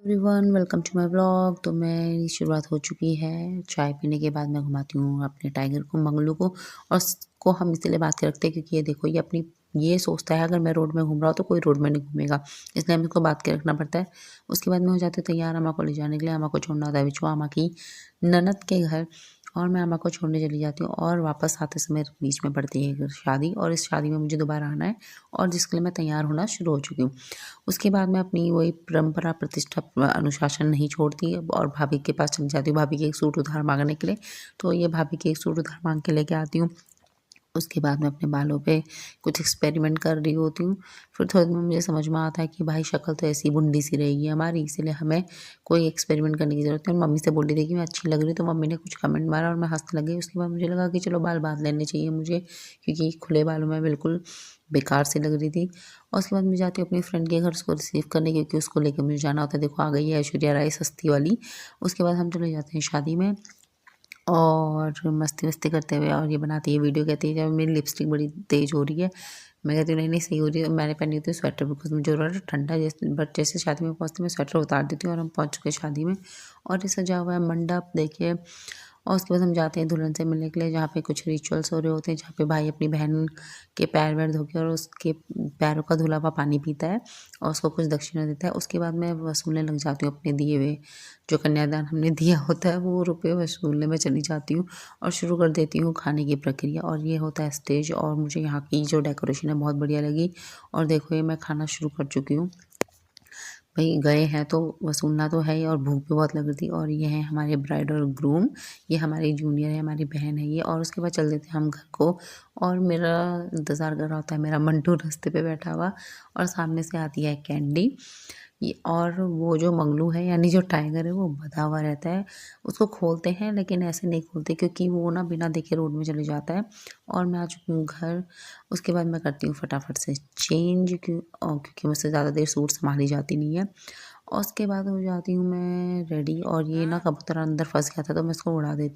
Everyone welcome to my vlog. तो मेरी शुरुआत हो चुकी है। चाय पीने के बाद मैं घुमाती हूँ अपने टाइगर को, मंगलू को। और इसको हम इसीलिए बात के रखते हैं क्योंकि ये देखो, ये अपनी ये सोचता है अगर मैं रोड में घूम रहा हूँ तो कोई रोड में नहीं घूमेगा, इसलिए हमें इसको बात के रखना पड़ता है। उसके बाद मैं हो जाती हूँ तैयार अम्मा को ले जाने के लिए। अम्मा को छोड़ना होता है बिचू अम्मा की ननद के घर, और मैं अम्मा को छोड़ने चली जाती हूँ। और वापस आते समय बीच में पड़ती है शादी, और इस शादी में मुझे दोबारा आना है, और जिसके लिए मैं तैयार होना शुरू हो चुकी हूँ। उसके बाद मैं अपनी वही परंपरा, प्रतिष्ठा, अनुशासन नहीं छोड़ती और भाभी के पास चली जाती हूँ, भाभी के एक सूट उधार मांगने के लिए। तो ये भाभी के एक सूट उधार मांग के लेके आती हूँ। उसके बाद मैं अपने बालों पे कुछ एक्सपेरिमेंट कर रही होती हूँ। फिर थोड़ी देर में मुझे समझ में आता है कि भाई शक्ल तो ऐसी बुंडी सी रहेगी हमारी, इसीलिए हमें कोई एक्सपेरिमेंट करने की ज़रूरत है। मम्मी से बोल रही थी कि मैं अच्छी लग रही हूँ, तो मम्मी ने कुछ कमेंट मारा और मैं हंसने लगी। उसके बाद मुझे लगा कि चलो बाल बांध लेने चाहिए मुझे, क्योंकि खुले बालों में बिल्कुल बेकार सी लग रही थी। और उसके बाद मैं जाती हूँ अपनी फ्रेंड के घर उसको रिसीव करने, क्योंकि उसको लेकर मुझे जाना होता है। देखो आ गई है ऐश्वर्या राय सस्ती वाली। उसके बाद हम चले जाते हैं शादी में, और मस्ती वस्ती करते हुए, और ये बनाती है वीडियो, कहती है जब मेरी लिपस्टिक बड़ी तेज़ हो रही है। मैं कहती हूँ नहीं नहीं सही हो रही है। मैंने पहनी होती है स्वेटर, बिकॉज मुझे हो रहा है ठंडा, जैसे बट जैसे शादी में पहुँचती मैं स्वेटर उतार देती हूँ। और हम पहुँच चुके शादी में, और ये सजा हुआ है मंडप देखिए। और उसके बाद हम जाते हैं दुल्हन से मिलने के लिए, जहाँ पे कुछ रिचुअल्स हो रहे होते हैं, जहाँ पे भाई अपनी बहन के पैर वैर धो के और उसके पैरों का धुला हुआ पानी पीता है और उसको कुछ दक्षिणा देता है। उसके बाद मैं वसूलने लग जाती हूँ अपने दिए हुए, जो कन्यादान हमने दिया होता है वो रुपये वसूलने में चली जाती हूँ, और शुरू कर देती हूँ खाने की प्रक्रिया। और ये होता है स्टेज, और मुझे यहाँ की जो डेकोरेशन है बहुत बढ़िया लगी। और देखो ये मैं खाना शुरू कर चुकी हूँ। भाई गए हैं तो वसूलना तो है ही, और भूख भी बहुत लग रही थी। और ये है हमारे ब्राइड और ग्रूम, ये हमारी जूनियर है, हमारी बहन है ये। और उसके बाद चल देते हैं हम घर को, और मेरा इंतज़ार कर रहा होता है मेरा मंटू रास्ते पे बैठा हुआ, और सामने से आती है कैंडी। ये और वो जो मंगलू है यानी जो टाइगर है वो बंधा हुआ रहता है। उसको खोलते हैं लेकिन ऐसे नहीं खोलते, क्योंकि वो ना बिना देखे रोड में चले जाता है। और मैं आ चुकी हूँ घर। उसके बाद मैं करती हूँ फटाफट से चेंज, क्योंकि मुझसे ज़्यादा देर सूट संभाली जाती नहीं है। और उसके बाद हो जाती हूँ मैं रेडी, और ये ना कबूतर अंदर फंस गया था तो मैं इसको उड़ा देती